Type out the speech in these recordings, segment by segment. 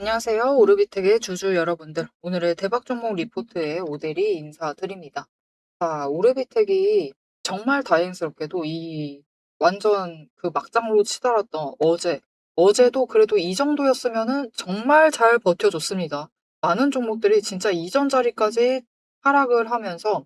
안녕하세요. 오르비텍의 주주 여러분들. 오늘의 대박 종목 리포트에 오대리 인사드립니다. 자, 오르비텍이 정말 다행스럽게도 이 완전 그 막장으로 치달았던 어제도 그래도 이 정도였으면은 정말 잘 버텨줬습니다. 많은 종목들이 진짜 이전 자리까지 하락을 하면서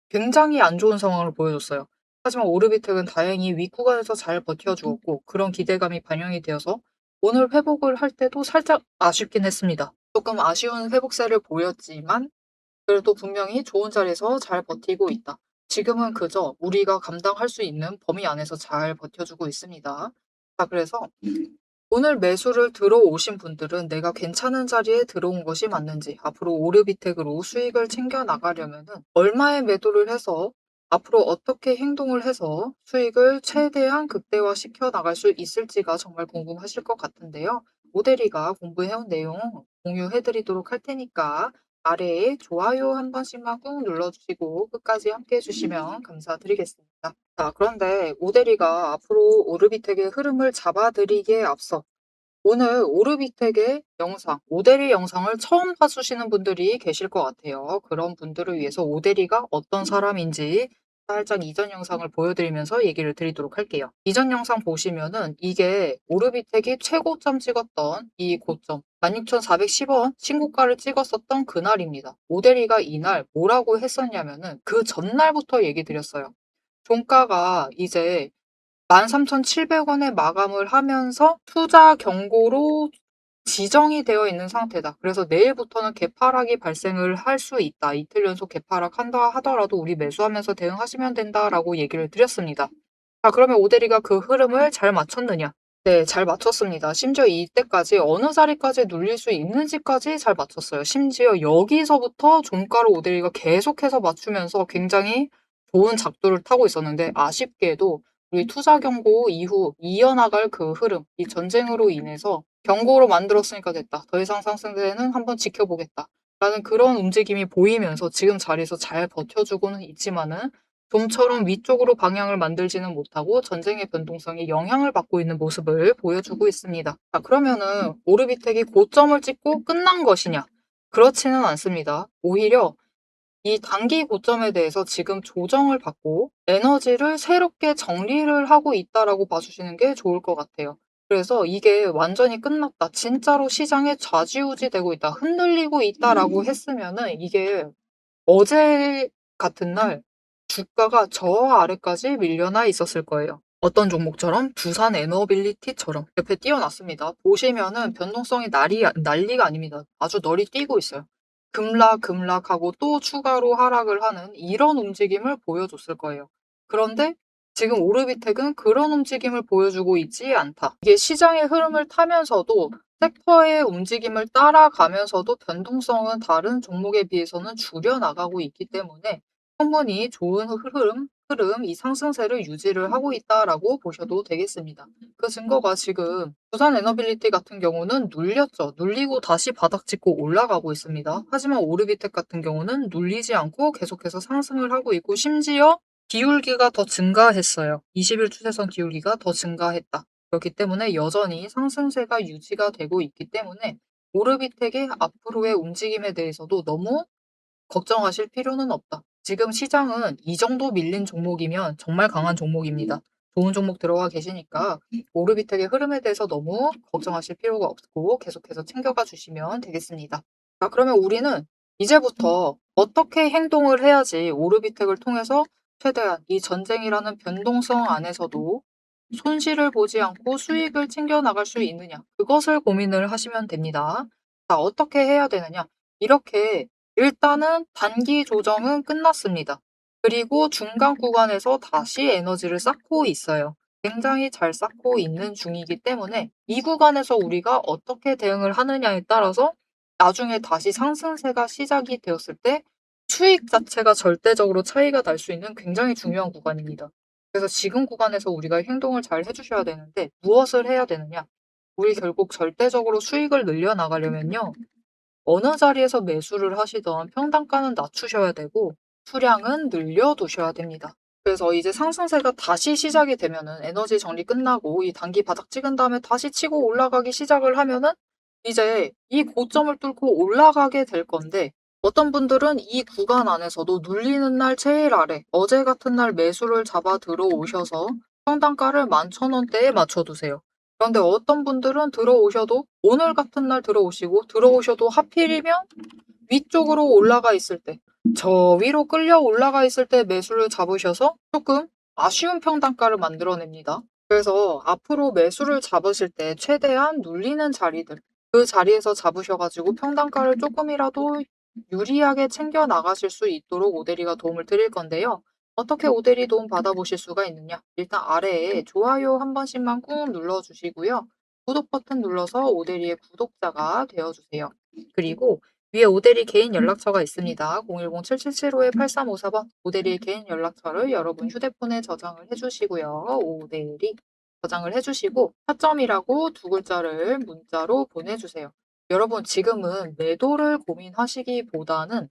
굉장히 안 좋은 상황을 보여줬어요. 하지만 오르비텍은 다행히 윗구간에서 잘 버텨주었고 그런 기대감이 반영이 되어서 오늘 회복을 할 때도 살짝 아쉽긴 했습니다. 조금 아쉬운 회복세를 보였지만 그래도 분명히 좋은 자리에서 잘 버티고 있다. 지금은 그저 우리가 감당할 수 있는 범위 안에서 잘 버텨주고 있습니다. 자, 그래서 오늘 매수를 들어오신 분들은 내가 괜찮은 자리에 들어온 것이 맞는지, 앞으로 오르비텍으로 수익을 챙겨 나가려면은 얼마에 매도를 해서 앞으로 어떻게 행동을 해서 수익을 최대한 극대화시켜 나갈 수 있을지가 정말 궁금하실 것 같은데요. 모델이가 공부해온 내용 공유해드리도록 할 테니까 아래에 좋아요 한 번씩만 꾹 눌러주시고 끝까지 함께 해주시면 감사드리겠습니다. 자, 그런데 오대리가 앞으로 오르비텍의 흐름을 잡아드리기에 앞서 오늘 오르비텍의 영상, 오대리 영상을 처음 봐주시는 분들이 계실 것 같아요. 그런 분들을 위해서 오대리가 어떤 사람인지 살짝 이전 영상을 보여드리면서 얘기를 드리도록 할게요. 이전 영상 보시면은 이게 오르비텍이 최고점 찍었던 이 고점 16,410원 신고가를 찍었었던 그날입니다. 오대리가 이날 뭐라고 했었냐면은 그 전날부터 얘기 드렸어요. 종가가 이제 13,700원에 마감을 하면서 투자 경고로 지정이 되어 있는 상태다. 그래서 내일부터는 개파락이 발생을 할 수 있다. 이틀 연속 개파락한다 하더라도 우리 매수하면서 대응하시면 된다라고 얘기를 드렸습니다. 자, 그러면 오대리가 그 흐름을 잘 맞췄느냐? 네, 잘 맞췄습니다. 심지어 이때까지 어느 자리까지 눌릴 수 있는지까지 잘 맞췄어요. 심지어 여기서부터 종가를 오대리가 계속해서 맞추면서 굉장히 좋은 작도를 타고 있었는데 아쉽게도 우리 투자 경고 이후 이어나갈 그 흐름, 이 전쟁으로 인해서 경고로 만들었으니까 됐다. 더 이상 상승세는 한번 지켜보겠다. 라는 그런 움직임이 보이면서 지금 자리에서 잘 버텨주고는 있지만은 좀처럼 위쪽으로 방향을 만들지는 못하고 전쟁의 변동성에 영향을 받고 있는 모습을 보여주고 있습니다. 자, 그러면은 오르비텍이 고점을 찍고 끝난 것이냐? 그렇지는 않습니다. 오히려 이 단기 고점에 대해서 지금 조정을 받고 에너지를 새롭게 정리를 하고 있다라고 봐주시는 게 좋을 것 같아요. 그래서 이게 완전히 끝났다. 진짜로 시장에 좌지우지 되고 있다. 흔들리고 있다라고 했으면은 이게 어제 같은 날 주가가 저 아래까지 밀려나 있었을 거예요. 어떤 종목처럼 두산 에너빌리티처럼 옆에 띄워놨습니다. 보시면은 변동성이 난리가 아닙니다. 아주 널리 뛰고 있어요. 급락하고 또 추가로 하락을 하는 이런 움직임을 보여줬을 거예요. 그런데 지금 오르비텍은 그런 움직임을 보여주고 있지 않다. 이게 시장의 흐름을 타면서도 섹터의 움직임을 따라가면서도 변동성은 다른 종목에 비해서는 줄여나가고 있기 때문에 충분히 좋은 흐름, 이 상승세를 유지를 하고 있다라고 보셔도 되겠습니다. 그 증거가 지금 부산 에너빌리티 같은 경우는 눌렸죠. 눌리고 다시 바닥 찍고 올라가고 있습니다. 하지만 오르비텍 같은 경우는 눌리지 않고 계속해서 상승을 하고 있고 심지어 기울기가 더 증가했어요. 20일 추세선 기울기가 더 증가했다. 그렇기 때문에 여전히 상승세가 유지가 되고 있기 때문에 오르비텍의 앞으로의 움직임에 대해서도 너무 걱정하실 필요는 없다. 지금 시장은 이 정도 밀린 종목이면 정말 강한 종목입니다. 좋은 종목 들어가 계시니까 오르비텍의 흐름에 대해서 너무 걱정하실 필요가 없고 계속해서 챙겨가 주시면 되겠습니다. 자, 그러면 우리는 이제부터 어떻게 행동을 해야지 오르비텍을 통해서 최대한 이 전쟁이라는 변동성 안에서도 손실을 보지 않고 수익을 챙겨 나갈 수 있느냐, 그것을 고민을 하시면 됩니다. 자, 어떻게 해야 되느냐? 이렇게 일단은 단기 조정은 끝났습니다. 그리고 중간 구간에서 다시 에너지를 쌓고 있어요. 굉장히 잘 쌓고 있는 중이기 때문에 이 구간에서 우리가 어떻게 대응을 하느냐에 따라서 나중에 다시 상승세가 시작이 되었을 때 수익 자체가 절대적으로 차이가 날 수 있는 굉장히 중요한 구간입니다. 그래서 지금 구간에서 우리가 행동을 잘 해주셔야 되는데 무엇을 해야 되느냐? 우리 결국 절대적으로 수익을 늘려나가려면요. 어느 자리에서 매수를 하시던 평단가는 낮추셔야 되고 수량은 늘려두셔야 됩니다. 그래서 이제 상승세가 다시 시작이 되면은 에너지 정리 끝나고 이 단기 바닥 찍은 다음에 다시 치고 올라가기 시작을 하면은 이제 이 고점을 뚫고 올라가게 될 건데 어떤 분들은 이 구간 안에서도 눌리는 날 제일 아래 어제 같은 날 매수를 잡아 들어오셔서 평단가를 11,000원대에 맞춰두세요. 그런데 어떤 분들은 들어오셔도 오늘 같은 날 들어오셔도 하필이면 위쪽으로 올라가 있을 때, 저 위로 끌려 올라가 있을 때 매수를 잡으셔서 조금 아쉬운 평단가를 만들어냅니다. 그래서 앞으로 매수를 잡으실 때 최대한 눌리는 자리들, 그 자리에서 잡으셔가지고 평단가를 조금이라도 유리하게 챙겨 나가실 수 있도록 오대리가 도움을 드릴 건데요. 어떻게 오대리 도움 받아보실 수가 있느냐? 일단 아래에 좋아요 한 번씩만 꾹 눌러주시고요. 구독 버튼 눌러서 오대리의 구독자가 되어주세요. 그리고 위에 오대리 개인 연락처가 있습니다. 010-7775-8354번 오대리의 개인 연락처를 여러분 휴대폰에 저장을 해주시고요. 오대리 저장을 해주시고 타점이라고 두 글자를 문자로 보내주세요. 여러분 지금은 매도를 고민하시기보다는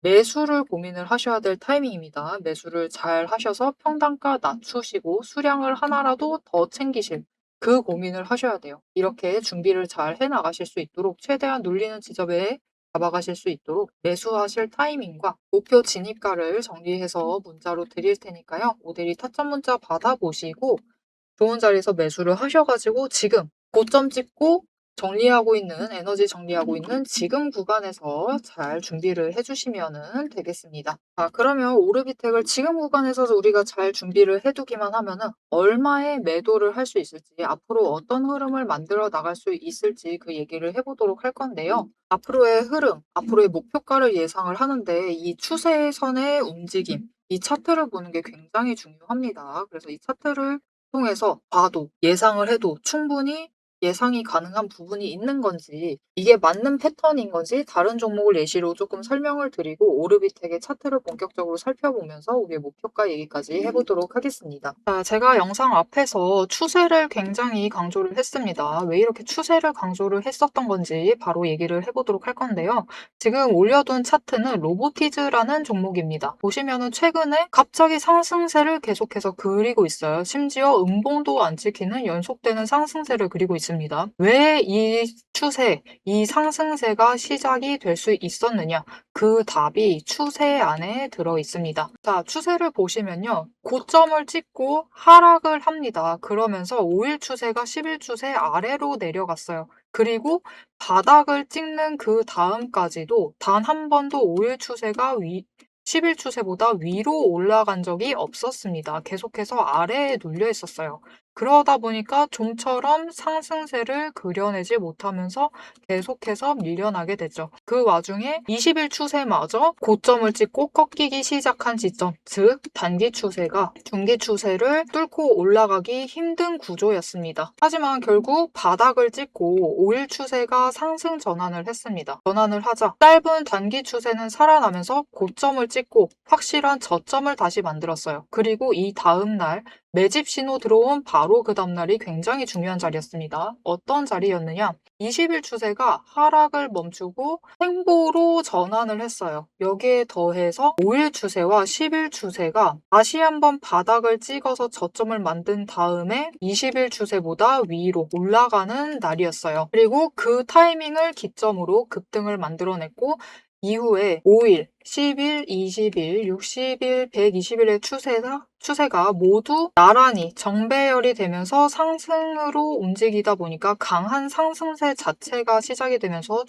매수를 고민을 하셔야 될 타이밍입니다. 매수를 잘 하셔서 평단가 낮추시고 수량을 하나라도 더 챙기실 그 고민을 하셔야 돼요. 이렇게 준비를 잘 해 나가실 수 있도록 최대한 눌리는 지점에 잡아가실 수 있도록 매수하실 타이밍과 목표 진입가를 정리해서 문자로 드릴 테니까요. 오대리 타점 문자 받아보시고 좋은 자리에서 매수를 하셔가지고 지금 고점 찍고 에너지 정리하고 있는 지금 구간에서 잘 준비를 해주시면 되겠습니다. 그러면 오르비텍을 지금 구간에서 우리가 잘 준비를 해두기만 하면은 얼마의 매도를 할 수 있을지, 앞으로 어떤 흐름을 만들어 나갈 수 있을지 그 얘기를 해보도록 할 건데요. 앞으로의 흐름, 앞으로의 목표가를 예상을 하는데 이 추세선의 움직임, 이 차트를 보는 게 굉장히 중요합니다. 그래서 이 차트를 통해서 봐도 예상을 해도 충분히 예상이 가능한 부분이 있는 건지 이게 맞는 패턴인 건지 다른 종목을 예시로 조금 설명을 드리고 오르비텍의 차트를 본격적으로 살펴보면서 우리의 목표가 얘기까지 해보도록 하겠습니다. 자, 제가 영상 앞에서 추세를 굉장히 강조를 했습니다. 왜 이렇게 추세를 강조를 했었던 건지 바로 얘기를 해보도록 할 건데요. 지금 올려둔 차트는 로보티즈라는 종목입니다. 보시면은 최근에 갑자기 상승세를 계속해서 그리고 있어요. 심지어 음봉도 안 찍히는 연속되는 상승세를 그리고 있습니다. 왜 이 추세, 이 상승세가 시작이 될 수 있었느냐? 그 답이 추세 안에 들어 있습니다. 자, 추세를 보시면요. 고점을 찍고 하락을 합니다. 그러면서 5일 추세가 10일 추세 아래로 내려갔어요. 그리고 바닥을 찍는 그 다음까지도 단 한 번도 5일 추세가 10일 추세보다 위로 올라간 적이 없었습니다. 계속해서 아래에 눌려 있었어요. 그러다 보니까 좀처럼 상승세를 그려내지 못하면서 계속해서 밀려나게 되죠. 그 와중에 20일 추세마저 고점을 찍고 꺾이기 시작한 지점, 즉 단기 추세가 중기 추세를 뚫고 올라가기 힘든 구조였습니다. 하지만 결국 바닥을 찍고 5일 추세가 상승 전환을 했습니다. 전환을 하자 짧은 단기 추세는 살아나면서 고점을 찍고 확실한 저점을 다시 만들었어요. 그리고 이 다음 날 매집 신호 들어온 바로 그 다음날이 굉장히 중요한 자리였습니다. 어떤 자리였느냐? 20일 추세가 하락을 멈추고 횡보로 전환을 했어요. 여기에 더해서 5일 추세와 10일 추세가 다시 한번 바닥을 찍어서 저점을 만든 다음에 20일 추세보다 위로 올라가는 날이었어요. 그리고 그 타이밍을 기점으로 급등을 만들어냈고 이후에 5일, 10일, 20일, 60일, 120일의 추세가 모두 나란히 정배열이 되면서 상승으로 움직이다 보니까 강한 상승세 자체가 시작이 되면서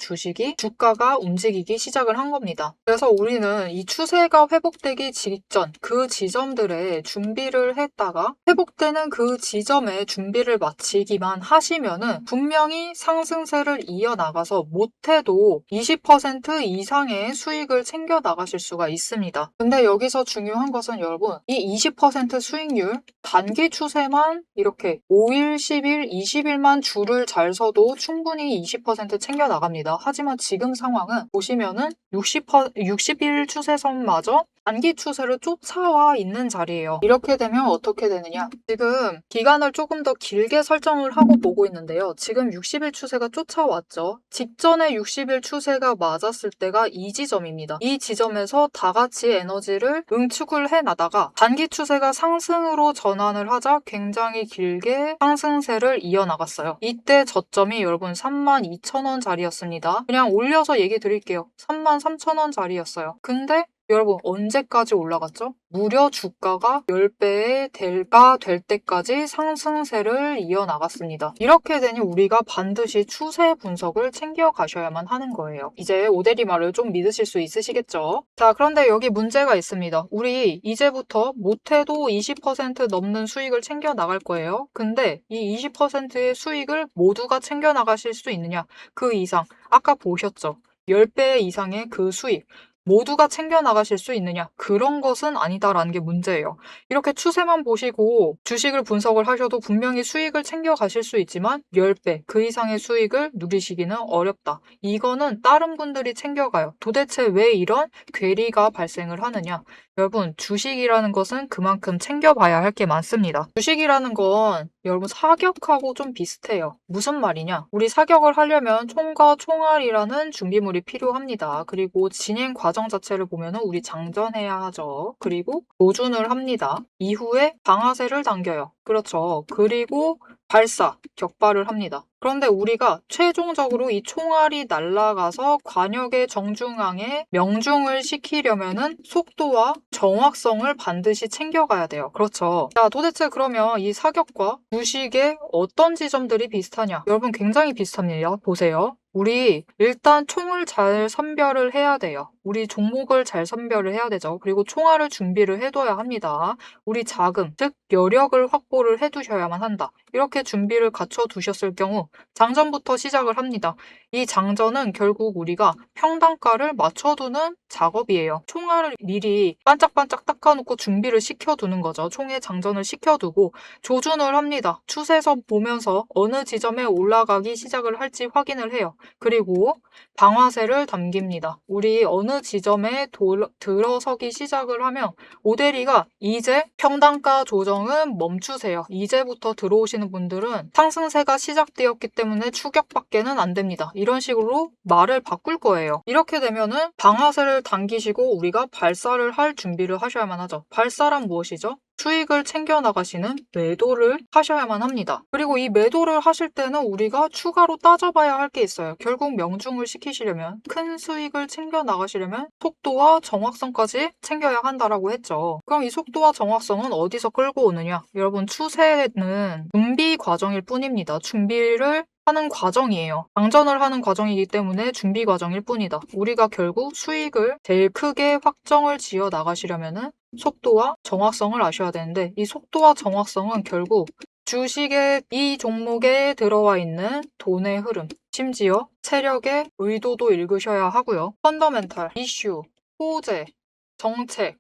주가가 움직이기 시작을 한 겁니다. 그래서 우리는 이 추세가 회복되기 직전 그 지점들에 준비를 했다가 회복되는 그 지점에 준비를 마치기만 하시면은 분명히 상승세를 이어나가서 못해도 20% 이상의 수익을 챙겨 나가실 수가 있습니다. 근데 여기서 중요한 것은 여러분, 이 20% 수익률 단기 추세만 이렇게 5일, 10일, 20일만 줄을 잘 서도 충분히 20% 챙겨 나갑니다. 하지만 지금 상황은 보시면은 60일 추세선마저 단기 추세를 쫓아와 있는 자리예요. 이렇게 되면 어떻게 되느냐? 지금 기간을 조금 더 길게 설정을 하고 보고 있는데요. 지금 60일 추세가 쫓아왔죠. 직전에 60일 추세가 맞았을 때가 이 지점입니다. 이 지점에서 다 같이 에너지를 응축을 해나다가 단기 추세가 상승으로 전환을 하자 굉장히 길게 상승세를 이어나갔어요. 이때 저점이 여러분 32,000원 자리였습니다. 그냥 올려서 얘기 드릴게요. 33,000원 자리였어요. 근데 여러분 언제까지 올라갔죠? 무려 주가가 10배의 대가 될 때까지 상승세를 이어나갔습니다. 이렇게 되니 우리가 반드시 추세 분석을 챙겨가셔야만 하는 거예요. 이제 오대리 말을 좀 믿으실 수 있으시겠죠? 자, 그런데 여기 문제가 있습니다. 우리 이제부터 못해도 20% 넘는 수익을 챙겨 나갈 거예요. 근데 이 20%의 수익을 모두가 챙겨 나가실 수 있느냐? 그 이상 아까 보셨죠? 10배 이상의 그 수익 모두가 챙겨 나가실 수 있느냐? 그런 것은 아니다라는 게 문제예요. 이렇게 추세만 보시고 주식을 분석을 하셔도 분명히 수익을 챙겨 가실 수 있지만 10배 그 이상의 수익을 누리시기는 어렵다. 이거는 다른 분들이 챙겨가요. 도대체 왜 이런 괴리가 발생을 하느냐? 여러분, 주식이라는 것은 그만큼 챙겨봐야 할 게 많습니다. 주식이라는 건 여러분 사격하고 좀 비슷해요. 무슨 말이냐? 우리 사격을 하려면 총과 총알이라는 준비물이 필요합니다. 그리고 진행 과정 자체를 보면은 우리 장전해야 하죠. 그리고 조준을 합니다. 이후에 방아쇠를 당겨요. 그렇죠. 그리고 발사, 격발을 합니다. 그런데 우리가 최종적으로 이 총알이 날아가서 관역의 정중앙에 명중을 시키려면은 속도와 정확성을 반드시 챙겨가야 돼요. 그렇죠. 자, 도대체 그러면 이 사격과 주식의 어떤 지점들이 비슷하냐? 여러분 굉장히 비슷합니다. 보세요. 우리 일단 총을 잘 선별을 해야 돼요. 우리 종목을 잘 선별을 해야 되죠. 그리고 총알을 준비를 해둬야 합니다. 우리 자금, 즉 여력을 확보를 해두셔야만 한다. 이렇게 준비를 갖춰두셨을 경우 장전부터 시작을 합니다. 이 장전은 결국 우리가 평단가를 맞춰두는 작업이에요. 총알을 미리 반짝반짝 닦아놓고 준비를 시켜두는 거죠. 총에 장전을 시켜두고 조준을 합니다. 추세선 보면서 어느 지점에 올라가기 시작을 할지 확인을 해요. 그리고 방아쇠를 당깁니다. 우리 어느 지점에 들어서기 시작을 하면 오대리가 이제 평단가 조정은 멈추세요. 이제부터 들어오시는 분들은 상승세가 시작되었기 때문에 추격밖에는 안 됩니다. 이런 식으로 말을 바꿀 거예요. 이렇게 되면은 방아쇠를 당기시고 우리가 발사를 할 준비를 하셔야만 하죠. 발사란 무엇이죠? 수익을 챙겨 나가시는 매도를 하셔야만 합니다. 그리고 이 매도를 하실 때는 우리가 추가로 따져봐야 할 게 있어요. 결국 명중을 시키시려면 큰 수익을 챙겨 나가시려면 속도와 정확성까지 챙겨야 한다라고 했죠. 그럼 이 속도와 정확성은 어디서 끌고 오느냐? 여러분 추세는 준비 과정일 뿐입니다. 준비를 하는 과정이에요. 장전을 하는 과정이기 때문에 준비 과정일 뿐이다. 우리가 결국 수익을 제일 크게 확정을 지어 나가시려면은 속도와 정확성을 아셔야 되는데 이 속도와 정확성은 결국 주식의 이 종목에 들어와 있는 돈의 흐름, 심지어 세력의 의도도 읽으셔야 하고요. 펀더멘탈, 이슈, 호재, 정책,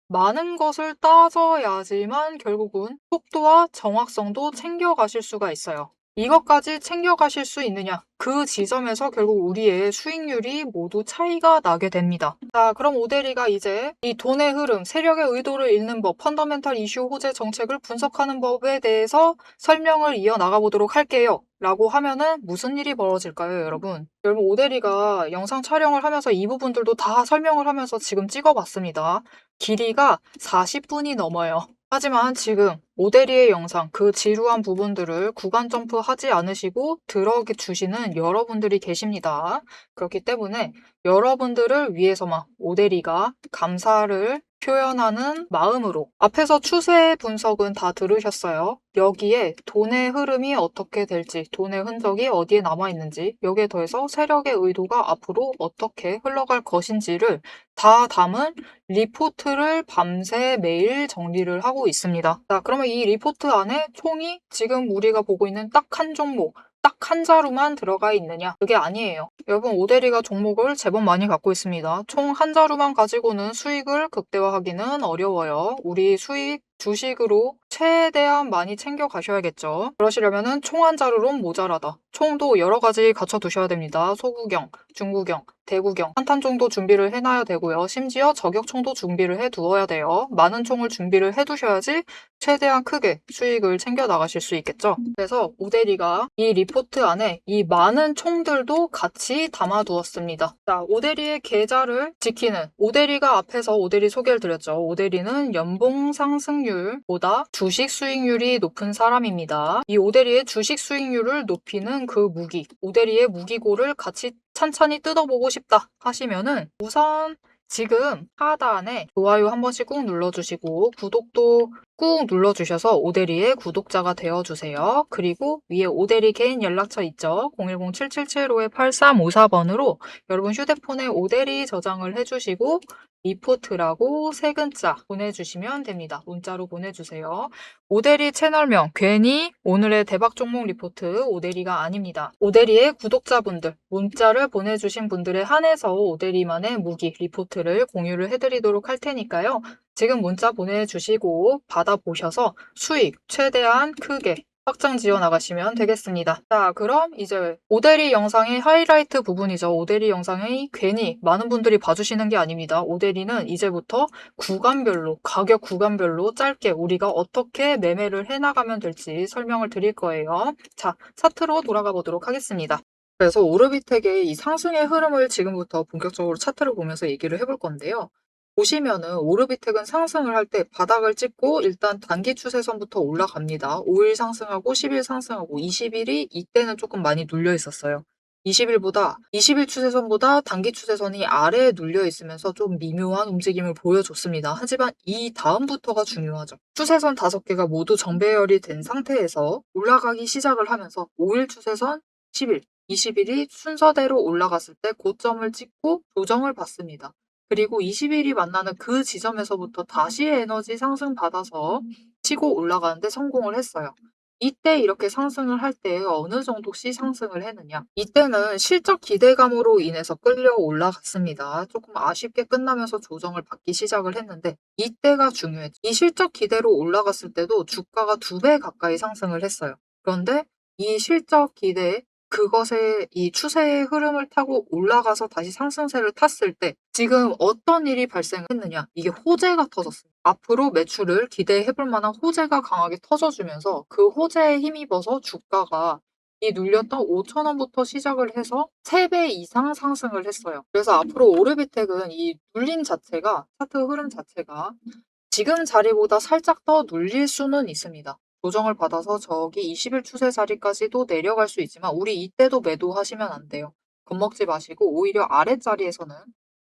많은 것을 따져야지만 결국은 속도와 정확성도 챙겨가실 수가 있어요. 이것까지 챙겨가실 수 있느냐? 그 지점에서 결국 우리의 수익률이 모두 차이가 나게 됩니다. 자, 그럼 오대리가 이제 이 돈의 흐름, 세력의 의도를 읽는 법, 펀더멘탈 이슈 호재 정책을 분석하는 법에 대해서 설명을 이어나가 보도록 할게요. 라고 하면은 무슨 일이 벌어질까요, 여러분? 여러분, 오대리가 영상 촬영을 하면서 이 부분들도 다 설명을 하면서 지금 찍어봤습니다. 길이가 40분이 넘어요. 하지만 지금 오대리의 영상, 그 지루한 부분들을 구간 점프하지 않으시고 들어주시는 여러분들이 계십니다. 그렇기 때문에 여러분들을 위해서만 오대리가 감사를 표현하는 마음으로 앞에서 추세 분석은 다 들으셨어요. 여기에 돈의 흐름이 어떻게 될지, 돈의 흔적이 어디에 남아있는지, 여기에 더해서 세력의 의도가 앞으로 어떻게 흘러갈 것인지를 다 담은 리포트를 밤새 매일 정리를 하고 있습니다. 자, 그러면 이 리포트 안에 총이 지금 우리가 보고 있는 딱 한 종목, 딱 한 자루만 들어가 있느냐? 그게 아니에요. 여러분, 오대리가 종목을 제법 많이 갖고 있습니다. 총 한 자루만 가지고는 수익을 극대화하기는 어려워요. 우리 수익 주식으로 최대한 많이 챙겨 가셔야겠죠. 그러시려면은 총 한 자루론 모자라다. 총도 여러 가지 갖춰 두셔야 됩니다. 소구경, 중구경, 대구경 한 탄 정도 준비를 해놔야 되고요. 심지어 저격총도 준비를 해두어야 돼요. 많은 총을 준비를 해두셔야지 최대한 크게 수익을 챙겨 나가실 수 있겠죠. 그래서 오대리가 이 리포트 안에 이 많은 총들도 같이 담아두었습니다. 자, 오대리의 계좌를 지키는 오대리가 앞에서 오대리 소개를 드렸죠. 오대리는 연봉 상승률보다 주식 수익률이 높은 사람입니다. 이 오대리의 주식 수익률을 높이는 그 무기, 오대리의 무기고를 같이 찬찬히 뜯어보고 싶다 하시면은 우선 지금 하단에 좋아요 한 번씩 꾹 눌러주시고 구독도 꾹 눌러주셔서 오대리의 구독자가 되어주세요. 그리고 위에 오대리 개인 연락처 있죠? 010-7775-8354번으로 여러분 휴대폰에 오대리 저장을 해주시고 리포트라고 세 글자 보내주시면 됩니다. 문자로 보내주세요. 오대리 채널명 괜히 오늘의 대박 종목 리포트 오대리가 아닙니다. 오대리의 구독자분들 문자를 보내주신 분들에 한해서 오대리만의 무기 리포트를 공유를 해드리도록 할 테니까요. 지금 문자 보내주시고 받아보셔서 수익 최대한 크게 확장 지어 나가시면 되겠습니다. 자, 그럼 이제 오대리 영상의 하이라이트 부분이죠. 오대리 영상이 괜히 많은 분들이 봐주시는 게 아닙니다. 오대리는 이제부터 구간별로, 가격 구간별로 짧게 우리가 어떻게 매매를 해나가면 될지 설명을 드릴 거예요. 자, 차트로 돌아가 보도록 하겠습니다. 그래서 오르비텍의 이 상승의 흐름을 지금부터 본격적으로 차트를 보면서 얘기를 해볼 건데요. 보시면은 오르비텍은 상승을 할 때 바닥을 찍고 일단 단기 추세선부터 올라갑니다. 5일 상승하고 10일 상승하고 20일이 이때는 조금 많이 눌려 있었어요. 20일 추세선보다 단기 추세선이 아래에 눌려 있으면서 좀 미묘한 움직임을 보여줬습니다. 하지만 이 다음부터가 중요하죠. 추세선 5개가 모두 정배열이 된 상태에서 올라가기 시작을 하면서 5일 추세선, 10일, 20일이 순서대로 올라갔을 때 고점을 찍고 조정을 받습니다. 그리고 20일이 만나는 그 지점에서부터 다시 에너지 상승 받아서 치고 올라가는데 성공을 했어요. 이때 이렇게 상승을 할 때 어느 정도씩 상승을 했느냐? 이때는 실적 기대감으로 인해서 끌려 올라갔습니다. 조금 아쉽게 끝나면서 조정을 받기 시작을 했는데 이때가 중요했죠. 이 실적 기대로 올라갔을 때도 주가가 2배 가까이 상승을 했어요. 그런데 이 실적 기대 그것의 이 추세의 흐름을 타고 올라가서 다시 상승세를 탔을 때 지금 어떤 일이 발생했느냐? 이게 호재가 터졌습니다. 앞으로 매출을 기대해 볼 만한 호재가 강하게 터져주면서 그 호재에 힘입어서 주가가 이 눌렸던 5,000원부터 시작을 해서 3배 이상 상승을 했어요. 그래서 앞으로 오르비텍은 이 눌림 자체가, 차트 흐름 자체가 지금 자리보다 살짝 더 눌릴 수는 있습니다. 조정을 받아서 저기 20일 추세 자리까지도 내려갈 수 있지만 우리 이때도 매도하시면 안 돼요. 겁먹지 마시고 오히려 아랫자리에서는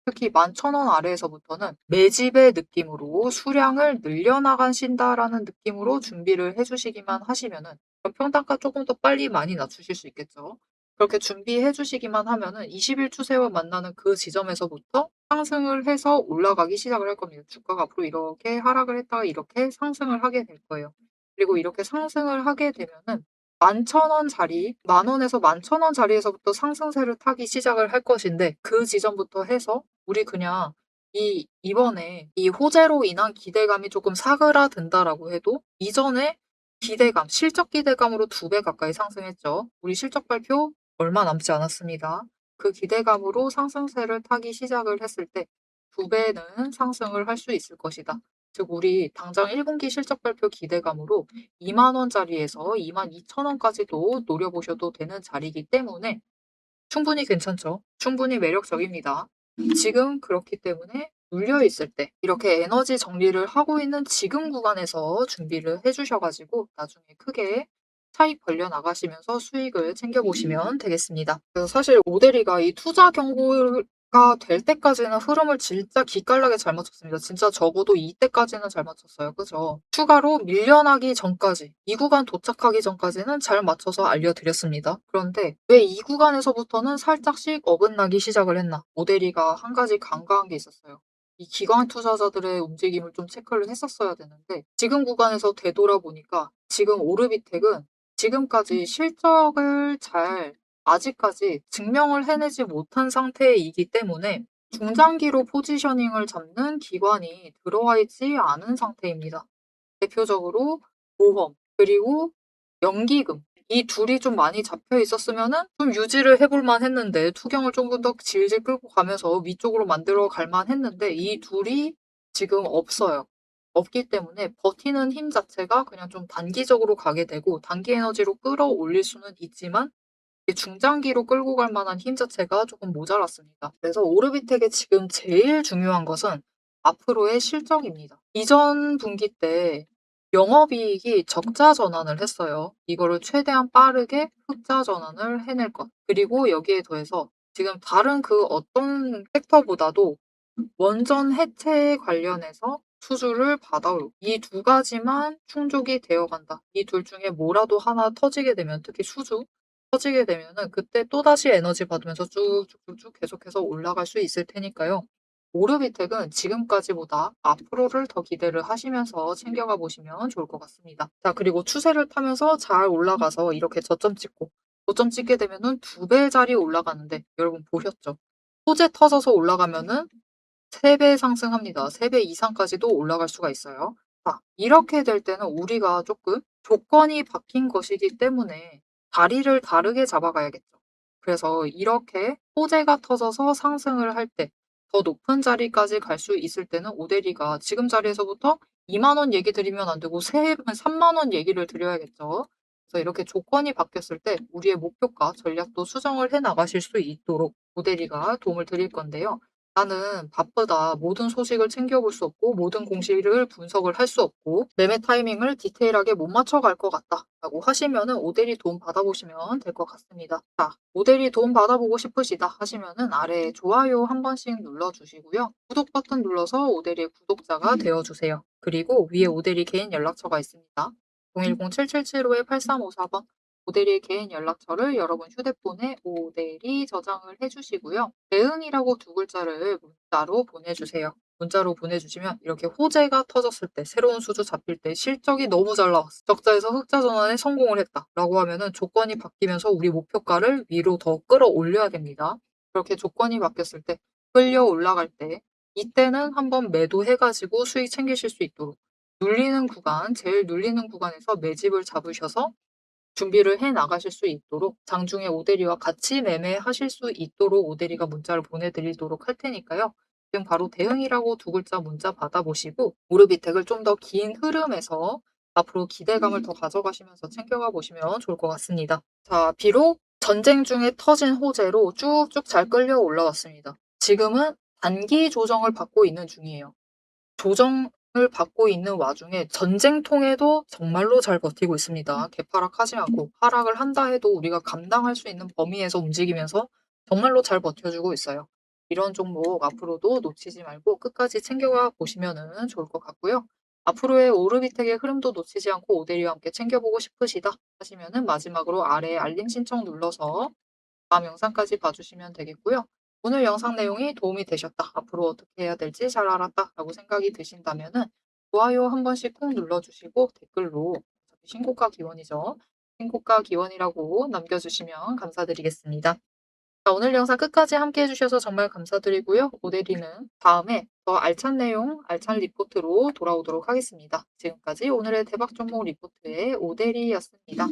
특히 11,000원 아래에서부터는 매집의 느낌으로 수량을 늘려나가신다라는 느낌으로 준비를 해주시기만 하시면은 그럼 평단가 조금 더 빨리 많이 낮추실 수 있겠죠. 그렇게 준비해 주시기만 하면은 20일 추세와 만나는 그 지점에서부터 상승을 해서 올라가기 시작을 할 겁니다. 주가가 앞으로 이렇게 하락을 했다가 이렇게 상승을 하게 될 거예요. 그리고 이렇게 상승을 하게 되면은 11,000원 자리, 10,000원에서 11,000원 자리에서부터 상승세를 타기 시작을 할 것인데 그 지점부터 해서 우리 그냥 이번에 이 호재로 인한 기대감이 조금 사그라든다라고 해도 이전에 기대감, 실적 기대감으로 2배 가까이 상승했죠. 우리 실적 발표 얼마 남지 않았습니다. 그 기대감으로 상승세를 타기 시작을 했을 때 2배는 상승을 할 수 있을 것이다. 즉 우리 당장 1분기 실적 발표 기대감으로 2만 원짜리에서 22,000원까지도 노려보셔도 되는 자리이기 때문에 충분히 괜찮죠. 충분히 매력적입니다. 지금 그렇기 때문에 눌려 있을 때 이렇게 에너지 정리를 하고 있는 지금 구간에서 준비를 해 주셔 가지고 나중에 크게 차익 벌려 나가시면서 수익을 챙겨 보시면 되겠습니다. 그래서 사실 오대리가 이 투자 경고가 될 때까지는 흐름을 진짜 기깔나게 잘 맞췄습니다. 진짜 적어도 이때까지는 잘 맞췄어요. 그죠? 추가로 밀려나기 전까지, 이 구간 도착하기 전까지는 잘 맞춰서 알려드렸습니다. 그런데 왜 이 구간에서부터는 살짝씩 어긋나기 시작을 했나? 오대리가 한 가지 간과한 게 있었어요. 이 기관 투자자들의 움직임을 좀 체크를 했었어야 되는데 지금 구간에서 되돌아보니까 지금 오르비텍은 지금까지 실적을 잘 아직까지 증명을 해내지 못한 상태이기 때문에 중장기로 포지셔닝을 잡는 기관이 들어와 있지 않은 상태입니다. 대표적으로 보험, 그리고 연기금 이 둘이 좀 많이 잡혀 있었으면은 좀 유지를 해 볼 만했는데 투경을 좀 더 질질 끌고 가면서 위쪽으로 만들어 갈 만했는데 이 둘이 지금 없어요. 없기 때문에 버티는 힘 자체가 그냥 좀 단기적으로 가게 되고 단기 에너지로 끌어올릴 수는 있지만 이게 중장기로 끌고 갈 만한 힘 자체가 조금 모자랐습니다. 그래서 오르비텍의 지금 제일 중요한 것은 앞으로의 실적입니다. 이전 분기 때 영업이익이 적자 전환을 했어요. 이거를 최대한 빠르게 흑자 전환을 해낼 것. 그리고 여기에 더해서 지금 다른 그 어떤 섹터보다도 원전 해체 관련해서 수주를 받아올 이 두 가지만 충족이 되어 간다. 이 둘 중에 뭐라도 하나 터지게 되면 특히 수주 터지게 되면은 그때 또다시 에너지 받으면서 쭉쭉쭉쭉 계속해서 올라갈 수 있을 테니까요. 오르비텍은 지금까지보다 앞으로를 더 기대를 하시면서 챙겨가 보시면 좋을 것 같습니다. 자, 그리고 추세를 타면서 잘 올라가서 이렇게 저점 찍고 저점 찍게 되면은 2배짜리 올라가는데 여러분 보셨죠? 호재 터져서 올라가면은 3배 상승합니다. 3배 이상까지도 올라갈 수가 있어요. 자, 이렇게 될 때는 우리가 조금 조건이 바뀐 것이기 때문에 자리를 다르게 잡아가야겠죠. 그래서 이렇게 호재가 터져서 상승을 할 때 더 높은 자리까지 갈 수 있을 때는 오대리가 지금 자리에서부터 2만 원 얘기 드리면 안 되고 3만 원 얘기를 드려야겠죠. 그래서 이렇게 조건이 바뀌었을 때 우리의 목표가 전략도 수정을 해 나가실 수 있도록 오대리가 도움을 드릴 건데요. 나는 바쁘다. 모든 소식을 챙겨볼 수 없고 모든 공시를 분석을 할 수 없고 매매 타이밍을 디테일하게 못 맞춰갈 것 같다. 라고 하시면은 오대리 도움 받아보시면 될 것 같습니다. 자, 오대리 도움 받아보고 싶으시다 하시면은 아래에 좋아요 한 번씩 눌러주시고요. 구독 버튼 눌러서 오대리의 구독자가 되어주세요. 그리고 위에 오대리 개인 연락처가 있습니다. 010-7775-8354번 오대리의 개인 연락처를 여러분 휴대폰에 오대리 저장을 해주시고요. 대응이라고 두 글자를 문자로 보내주세요. 문자로 보내주시면 이렇게 호재가 터졌을 때 새로운 수주 잡힐 때 실적이 너무 잘 나왔어. 적자에서 흑자 전환에 성공을 했다. 라고 하면은 조건이 바뀌면서 우리 목표가를 위로 더 끌어올려야 됩니다. 그렇게 조건이 바뀌었을 때 끌려 올라갈 때 이때는 한번 매도해가지고 수익 챙기실 수 있도록 눌리는 구간, 제일 눌리는 구간에서 매집을 잡으셔서 준비를 해 나가실 수 있도록 장중에 오대리와 같이 매매하실 수 있도록 오대리가 문자를 보내드리도록 할 테니까요. 지금 바로 대응이라고 두 글자 문자 받아보시고 오르비텍을 좀 더 긴 흐름에서 앞으로 기대감을 더 가져가시면서 챙겨가 보시면 좋을 것 같습니다. 자, 비록 전쟁 중에 터진 호재로 쭉쭉 잘 끌려 올라왔습니다. 지금은 단기 조정을 받고 있는 중이에요. 조정을 받고 있는 와중에 전쟁통에도 정말로 잘 버티고 있습니다. 개파락하지 않고 하락을 한다 해도 우리가 감당할 수 있는 범위에서 움직이면서 정말로 잘 버텨주고 있어요. 이런 종목 앞으로도 놓치지 말고 끝까지 챙겨가 보시면 좋을 것 같고요. 앞으로의 오르비텍의 흐름도 놓치지 않고 오대리와 함께 챙겨보고 싶으시다 하시면 마지막으로 아래 알림 신청 눌러서 다음 영상까지 봐주시면 되겠고요. 오늘 영상 내용이 도움이 되셨다. 앞으로 어떻게 해야 될지 잘 알았다. 라고 생각이 드신다면은 좋아요 한 번씩 꼭 눌러주시고 댓글로 신고가 기원이죠. 신고가 기원이라고 남겨주시면 감사드리겠습니다. 자, 오늘 영상 끝까지 함께 해주셔서 정말 감사드리고요. 오대리는 다음에 더 알찬 내용, 알찬 리포트로 돌아오도록 하겠습니다. 지금까지 오늘의 대박 종목 리포트의 오대리였습니다.